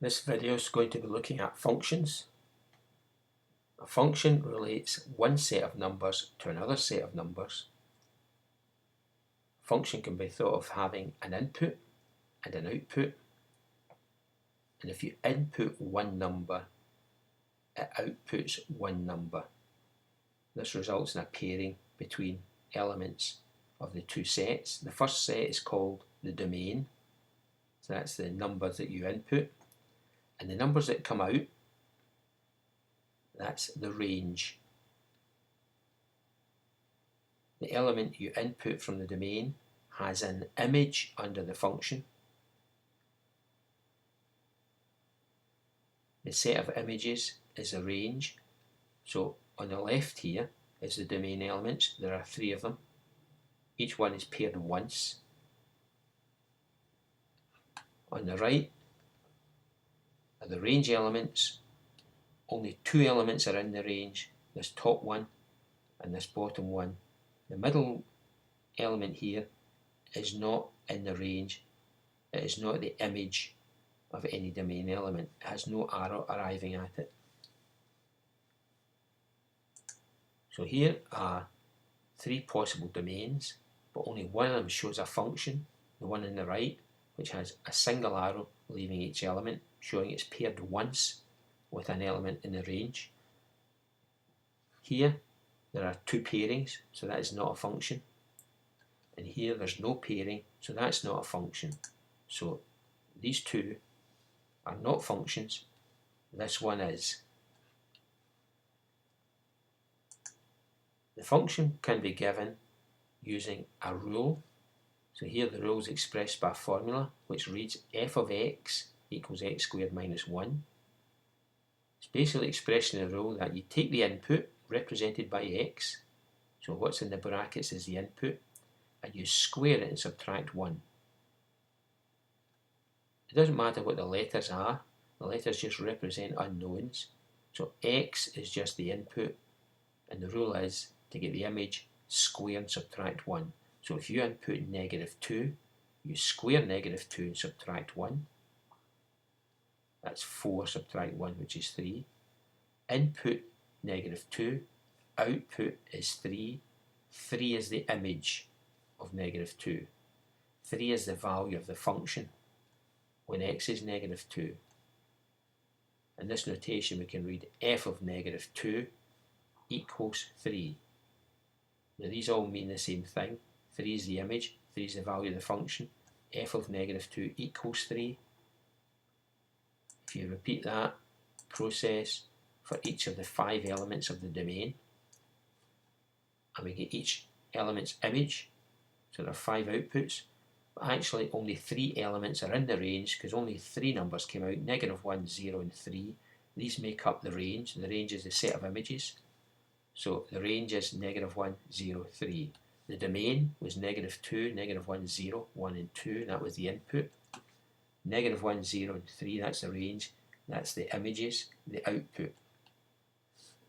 This video is going to be looking at functions. A function relates one set of numbers to another set of numbers. A function can be thought of having an input and an output. And if you input one number, it outputs one number. This results in a pairing between elements of the two sets. The first set is called the domain. So that's the numbers that you input. And the numbers that come out, that's the range. The element you input from the domain has an image under the function. The set of images is a range. So on the left here is the domain elements. There are 3 of them. Each one is paired once. On the right are the range elements. Only 2 elements are in the range, this top one and this bottom one. The middle element here is not in the range. It is not the image of any domain element. It has no arrow arriving at it. So here are 3 possible domains, but only one of them shows a function, the one on the right, which has a single arrow leaving each element, showing it's paired once with an element in the range. Here there are 2 pairings, so that is not a function. And here there's no pairing, so that's not a function. So these 2 are not functions. This one is. The function can be given using a rule. So here the rule is expressed by a formula which reads f of x equals x squared minus 1. It's basically expressing the rule that you take the input represented by x, so what's in the brackets is the input, and you square it and subtract 1. It doesn't matter what the letters are, the letters just represent unknowns. So x is just the input, and the rule is to get the image, square and subtract 1. So if you input -2, you square -2 and subtract 1. That's 4 subtract 1, which is 3. Input -2, output is 3. 3 is the image of -2. 3 is the value of the function when x is -2. In this notation we can read f of -2 equals 3. Now these all mean the same thing. 3 is the image, 3 is the value of the function. F of -2 equals 3. If you repeat that process for each of the 5 elements of the domain, and we get each element's image, so there are 5 outputs, but actually only 3 elements are in the range because only 3 numbers came out, -1, 0 and 3. These make up the range. The range is the set of images. So the range is -1, 0, 3. The domain was -2, -1, 0, 1 and 2. That was the input. -1, 0 and 3, that's the range. That's the images, the output.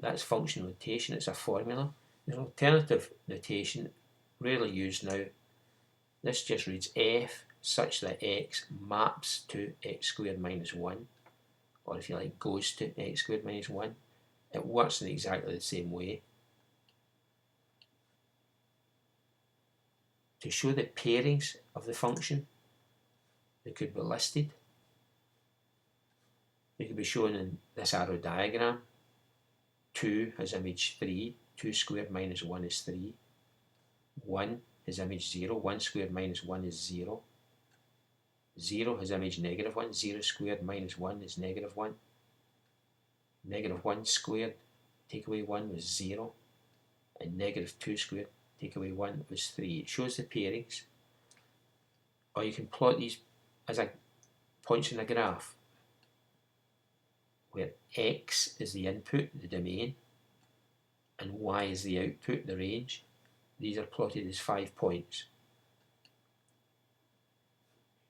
That's function notation, it's a formula. There's an alternative notation, rarely used now. This just reads f such that x maps to x squared minus 1, or if you like, goes to x squared minus 1. It works in exactly the same way. To show the pairings of the function, they could be listed. They could be shown in this arrow diagram. 2 has image 3, 2 squared minus 1 is 3. 1 has image 0, 1 squared minus 1 is 0. 0 has image -1, 0 squared minus 1 is -1. -1 squared, take away 1 was 0. And -2 squared, take away 1 was 3. It shows the pairings. Or you can plot these as points in a graph, where x is the input, the domain, and y is the output, the range. These are plotted as 5 points.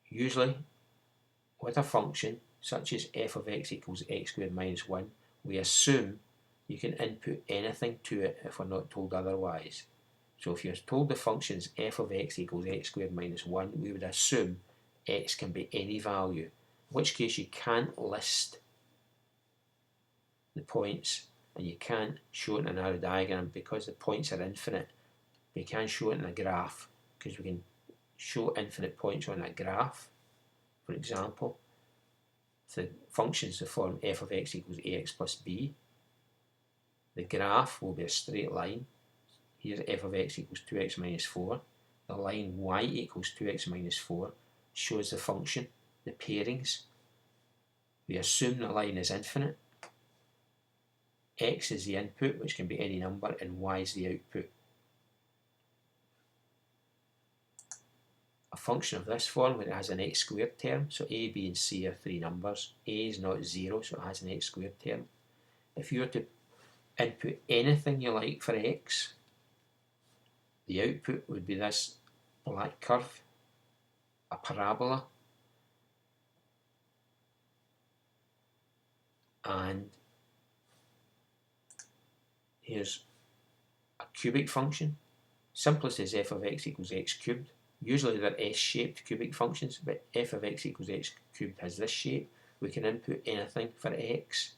Usually, with a function such as f of x equals x squared minus 1, we assume you can input anything to it if we're not told otherwise. So if you're told the function is f of x equals x squared minus 1, we would assume x can be any value. which case you can't list the points and you can't show it in an arrow diagram because the points are infinite. We can show it in a graph because we can show infinite points on a graph. For example, if the function's the form f of x equals ax plus b, the graph will be a straight line. Here's f of x equals 2x minus 4. The line y equals 2x minus 4 shows the function, the pairings. We assume the line is infinite. X is the input, which can be any number, and y is the output. A function of this form, when it has an x squared term, so a, b and c are three numbers. A is not 0, so it has an x squared term. If you were to input anything you like for x, the output would be this black curve, a parabola, and here's a cubic function. Simplest is f of x equals x cubed. Usually they're s-shaped cubic functions, but f of x equals x cubed has this shape. We can input anything for x,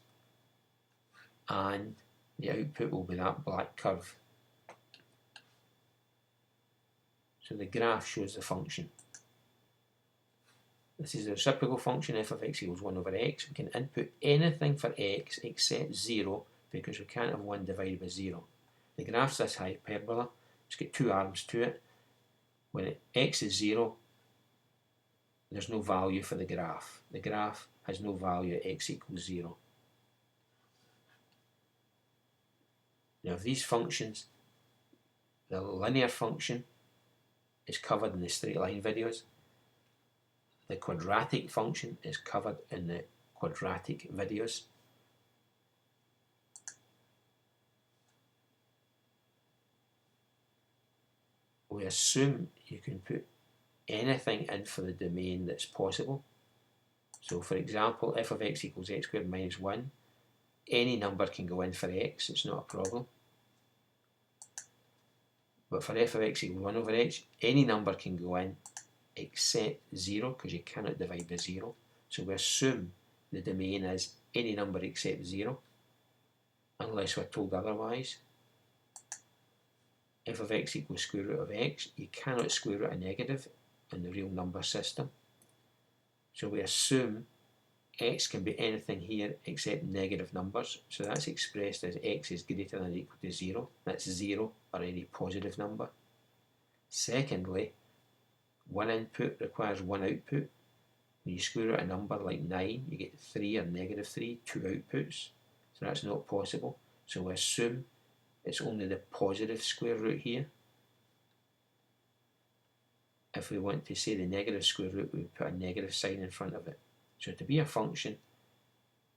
and the output will be that black curve. So the graph shows the function. This is the reciprocal function, f of x equals 1 over x. We can input anything for x except 0 because we can't have 1 divided by 0. The graph's this hyperbola. It's got two arms to it. When x is 0, there's no value for the graph. The graph has no value at x equals 0. Now, of these functions, the linear function is covered in the straight line videos. The quadratic function is covered in the quadratic videos. We assume you can put anything in for the domain that's possible. So for example, f of x equals x squared minus 1, any number can go in for x, it's not a problem. But for f of x equals 1 over x, any number can go in except 0 because you cannot divide by 0. So we assume the domain is any number except 0 unless we're told otherwise. F of x equals square root of x, you cannot square root a negative in the real number system. So we assume x can be anything here except negative numbers. So that's expressed as x is greater than or equal to 0. That's 0 or any positive number. Secondly, one input requires one output. When you square root a number like 9, you get 3 or negative 3, two outputs. So that's not possible. So we assume it's only the positive square root here. If we want to say the negative square root, we would put a negative sign in front of it. So to be a function,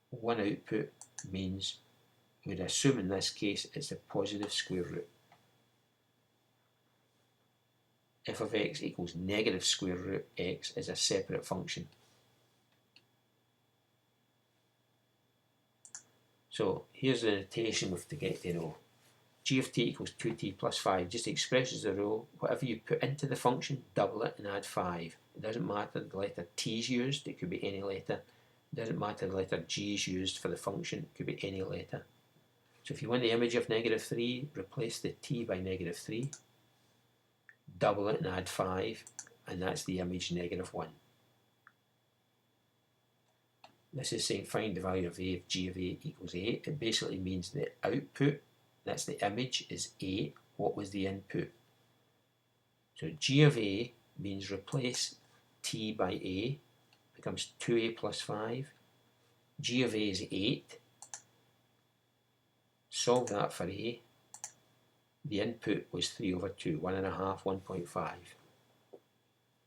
one output means we'd assume in this case it's the positive square root. F of x equals negative square root x is a separate function. So here's the notation we have to get to know. G of t equals 2t plus 5 just expresses the rule, whatever you put into the function, double it and add 5. It doesn't matter the letter t is used, it could be any letter. It doesn't matter the letter g is used for the function, it could be any letter. So if you want the image of negative 3, replace the t by negative 3, double it and add 5, and that's the image negative 1. This is saying find the value of a if g of a equals 8. It basically means the output, that's the image, is 8. What was the input? So g of a means replace t by a, becomes 2a plus 5. G of a is 8. Solve that for a. The input was 3 over 2, 1.5, 1.5.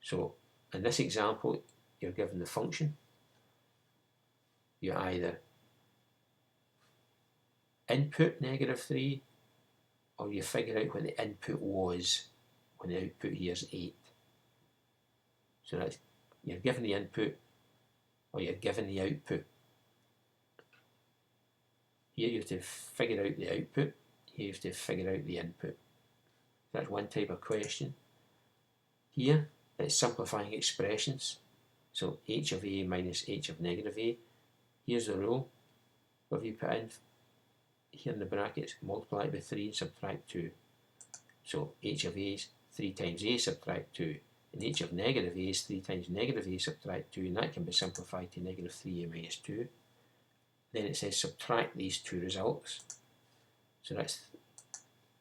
So in this example, you're given the function. You either input negative 3 or you figure out what the input was when the output here is 8. So that's, you're given the input or you're given the output. Here you have to figure out the output, here you have to figure out the input. That's one type of question. Here it's simplifying expressions. So h of a minus h of negative a. Here's the rule. What have you put in here in the brackets? Multiply it by 3 and subtract 2. So h of a is 3 times a subtract 2. And h of negative a is 3 times negative a subtract 2. And that can be simplified to negative 3a minus 2. Then it says subtract these two results. So that's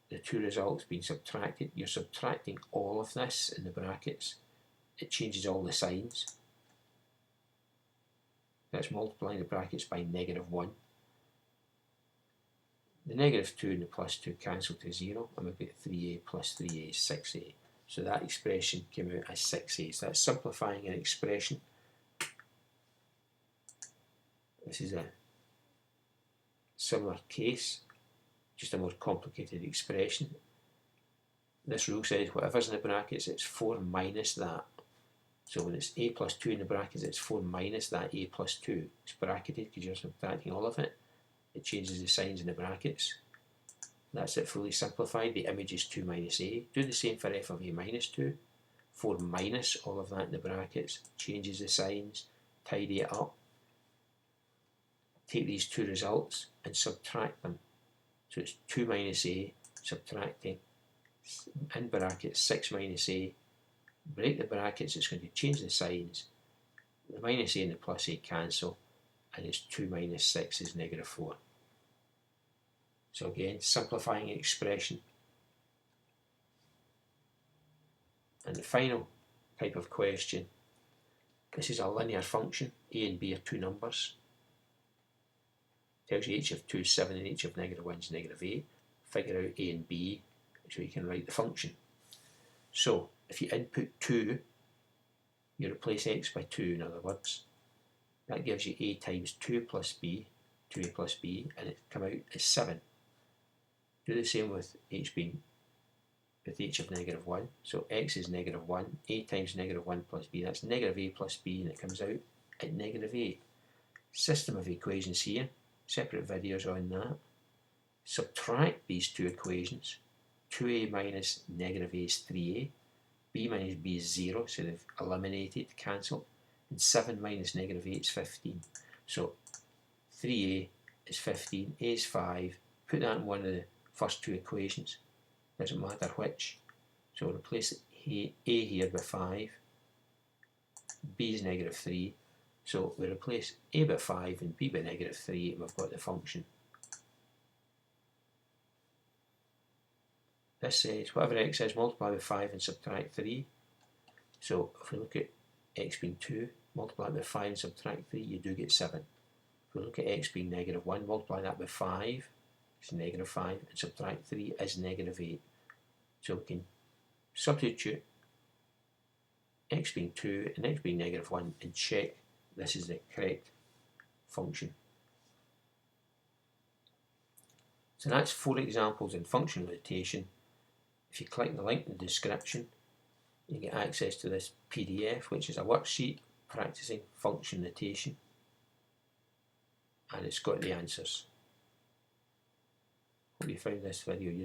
the two results being subtracted. You're subtracting all of this in the brackets. It changes all the signs. That's multiplying the brackets by negative 1. The negative 2 and the plus 2 cancel to 0, and we've got 3a plus 3a is 6a. So that expression came out as 6a. So that's simplifying an expression. This is a similar case, just a more complicated expression. This rule says whatever's in the brackets, it's 4 minus that. So when it's a plus 2 in the brackets, it's 4 minus that a plus 2. It's bracketed because you're subtracting all of it. It changes the signs in the brackets. That's it fully simplified. The image is 2 minus a. Do the same for f of a minus 2. 4 minus all of that in the brackets. Changes the signs. Tidy it up. Take these two results and subtract them. So it's 2 minus a, subtracting, in brackets, 6 minus a. Break the brackets, it's going to change the signs. The minus a and the plus a cancel, and it's 2 minus 6 is negative 4. So again, simplifying an expression. And the final type of question, this is a linear function. A and b are two numbers. Tells you h of 2 is 7 and h of negative 1 is negative 8. Figure out a and b so you can write the function. So if you input 2, you replace x by 2 in other words. That gives you a times 2 plus b, 2a plus b, and it come out as 7. Do the same with h of negative 1. So x is negative 1, a times negative 1 plus b, that's negative a plus b, and it comes out at negative 8. System of equations here, separate videos on that. Subtract these two equations. 2a minus negative a is 3a, b minus b is 0, so they've eliminated, cancelled, and 7 minus negative 8 is 15. So 3a is 15, a is 5, put that in one of the first two equations, doesn't matter which. So we'll replace a here by 5, b is negative 3, so we replace a by 5 and b by negative 3, and we've got the function. This says whatever x is, multiply by 5 and subtract 3. So if we look at x being 2, multiply by 5 and subtract 3, you do get 7. If we look at x being negative 1, multiply that by 5, it's negative 5, and subtract 3 is negative 8. So we can substitute x being 2 and x being negative 1 and check this is the correct function. So that's 4 examples in function notation. If you click the link in the description, you get access to this PDF, which is a worksheet practicing function notation, and it's got the answers. Hope you found this video useful.